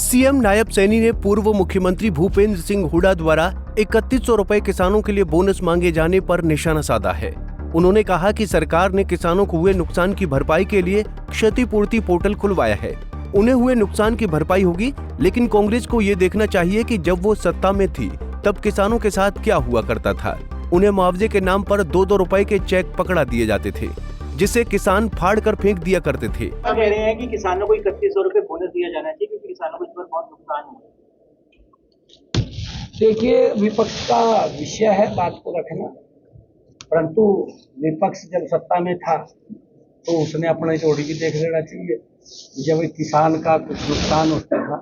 CM Nayab Saini ने पूर्व मुख्यमंत्री भूपेंद्र सिंह हुड्डा द्वारा 3100 रुपए किसानों के लिए बोनस मांगे जाने पर निशाना साधा है। उन्होंने कहा कि सरकार ने किसानों को हुए नुकसान की भरपाई के लिए क्षतिपूर्ति पोर्टल खुलवाया है। उन्हें हुए नुकसान की भरपाई होगी, लेकिन कांग्रेस को ये देखना चाहिए कि जब वो सत्ता में थी तब किसानों के साथ क्या हुआ करता था। उन्हें मुआवजे के नाम पर 2-2 रुपए के चेक पकड़ा दिए जाते थे, जिसे किसान फाड़ कर फेंक दिया करते थे। कह रहे हैं कि किसानों को 3100 रुपए बोनस दिया जाना चाहिए क्योंकि किसानों को इस पर बहुत नुकसान हुआ। देखिए, विपक्ष का विषय है बात को रखना, परंतु विपक्ष जब सत्ता में था तो उसने अपना जोड़ी भी देख लेना चाहिए। जब किसान का कुछ नुकसान होता था,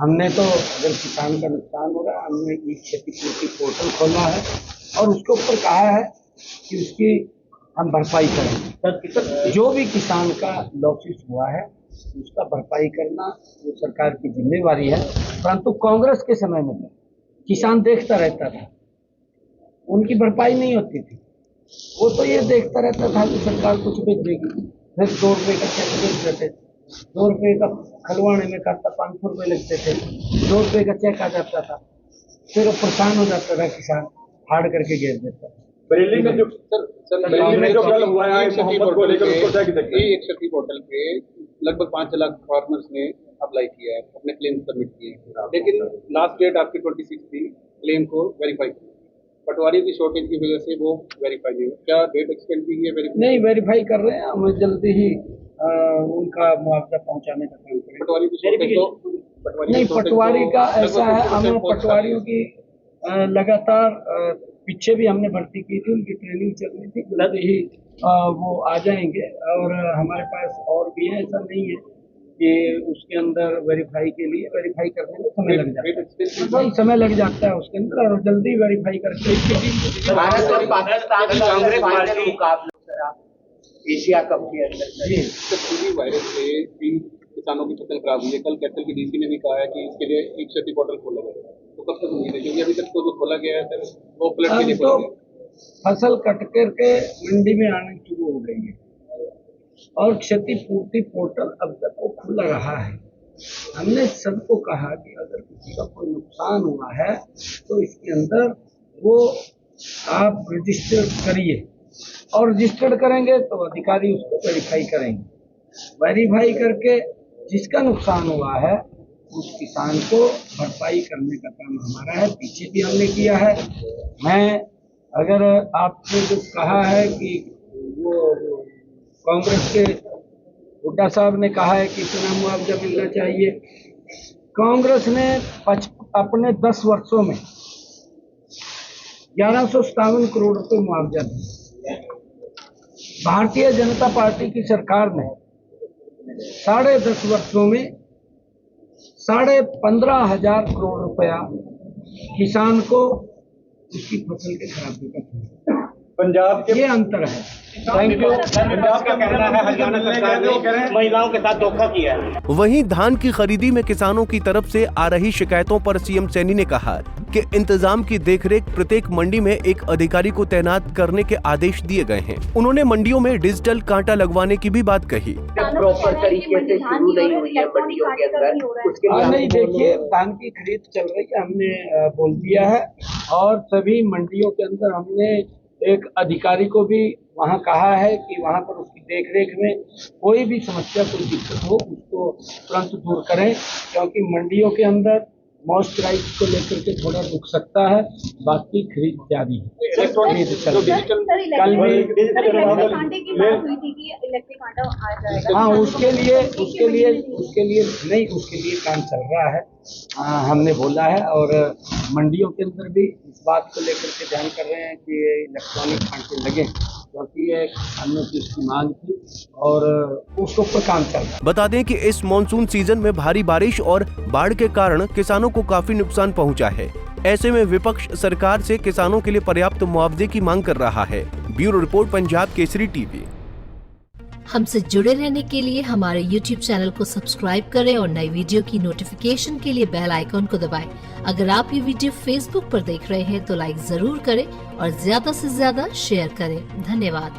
हमने तो अगर किसान का नुकसान हो रहा है, हमने एक क्षतिपूर्ति पोर्टल खोला है और उसके ऊपर कहा है कि उसकी हम भरपाई करेंगे। जो भी किसान का लॉसेस हुआ है उसका भरपाई करना वो सरकार की जिम्मेवारी है। परंतु कांग्रेस के समय में किसान देखता रहता था, उनकी भरपाई नहीं होती थी। वो तो ये देखता रहता था कि सरकार कुछ बेच देगी, फिर 2 रुपये का चेक बेच देते, 2 रुपये का खलवाने में खाता 500 रुपये लगते थे, 2 रुपये का चेक आ जाता था, फिर वो परेशान हो जाता था किसान, फाड़ करके घेर देता था। बरेली में जो बरेली में जो कल हुआ है मोहम्मद को लेकर उसको क्या कहते हैं? एक शक्ति पोर्टल पे लगभग 5 लाख फार्मर्स ने अप्लाई किया है, अपने क्लेम सबमिट किए हैं, लेकिन लास्ट डेट आपकी 26 थी क्लेम को वेरीफाई करने की। पटवारी की शॉर्टेज की वजह से वो वेरीफाई नहीं हुआ। क्या डेट एक्सटेंड की है? नहीं, वेरीफाई कर रहे हैं, हमें जल्दी ही उनका मुआवजा पहुंचाने का काम करेंगे। पटवारी की शॉर्टेज नहीं, पटवारी का ऐसा है, हमें पटवारियों की लगातार पीछे भी हमने भर्ती की थी, उनकी ट्रेनिंग चल रही थी, जल्द ही वो आ जाएंगे। और हमारे पास और भी है, ऐसा नहीं है कि उसके अंदर वेरीफाई के लिए वेरीफाई करने में समय लग जाता है, वही समय लग जाता है उसके अंदर, और जल्दी वेरीफाई करके भारत और पाकिस्तान कांग्रेस पार्टी मुकाबला एशिया कप के अंदर पूरी वायरस से भी किसानों की फसल खराब हुई है। कल कैपिटल के डीसी ने भी कहा है कि इसके लिए एक क्षति पोर्टल खोला गया, तो कब तक उम्मीद है? क्योंकि अभी तक तो जो खोला गया है सर वो फ्लड के लिए खोला गया। फसल कट करके मंडी में आने शुरू हो गई है और क्षतिपूर्ति पोर्टल अब तक वो खुला रहा है। हमने सबको कहा कि अगर किसी का कोई नुकसान हुआ है तो इसके अंदर वो आप रजिस्टर करिए, और रजिस्टर्ड करेंगे तो अधिकारी उसको वेरीफाई करेंगे। वेरीफाई करके जिसका नुकसान हुआ है उस किसान को भरपाई करने का काम हमारा है, पीछे भी हमने किया है। मैं अगर आपने जो कहा है कि वो कांग्रेस के हुड्डा साहब ने कहा है कि इतना मुआवजा मिलना चाहिए, कांग्रेस ने अपने 10 वर्षों में 1157 करोड़ रुपए मुआवजा दिया। भारतीय जनता पार्टी की सरकार ने 10.5 वर्षों में 15,500 करोड़ रुपया किसान को उसकी फसल के खराबे का दिया। पंजाब के ये अंतर है। Thank you. पंजाब का कहना है हरियाणा सरकार ने महिलाओं के साथ धोखा किया है। वहीं धान की खरीदी में किसानों की तरफ से आ रही शिकायतों पर सीएम सैनी ने कहा कि इंतजाम की देखरेख प्रत्येक मंडी में एक अधिकारी को तैनात करने के आदेश दिए गए हैं। उन्होंने मंडियों में डिजिटल कांटा लगवाने की भी बात कही। प्रॉपर तरीके से शुरू नहीं हुई है मंडियों के अंदर, उसके लिए नहीं, देखिए, धान की खरीद चल रही है, हमने बोल दिया है, और सभी मंडियों के अंदर हमने एक अधिकारी को भी वहाँ कहा है कि वहाँ पर उसकी देखरेख में कोई भी समस्या, कोई दिक्कत हो उसको तुरंत दूर करें, क्योंकि मंडियों के अंदर मॉइस्चराइज को लेकर के थोड़ा रुक सकता है, बाकी खरीद जारी है। कल भी हाँ, उसके लिए काम चल रहा है। हमने बोला है, और मंडियों के अंदर भी इस बात को लेकर के ध्यान कर रहे हैं कि इलेक्ट्रॉनिक कांटे लगे, क्योंकि ये अन्य की इसकी मांग थी और उसके ऊपर काम चल रहा है। बता दें कि इस मॉनसून सीजन में भारी बारिश और बाढ़ के कारण किसानों को काफी नुकसान पहुंचा है। ऐसे में विपक्ष सरकार से किसानों के लिए पर्याप्त मुआवजे की मांग कर रहा है। Bureau report, Punjab Kesari TV. हमसे जुड़े रहने के लिए हमारे YouTube चैनल को सब्सक्राइब करें और नई वीडियो की नोटिफिकेशन के लिए बेल आइकॉन को दबाएं। अगर आप ये वीडियो Facebook पर देख रहे हैं तो लाइक जरूर करें और ज्यादा से ज्यादा शेयर करें। धन्यवाद।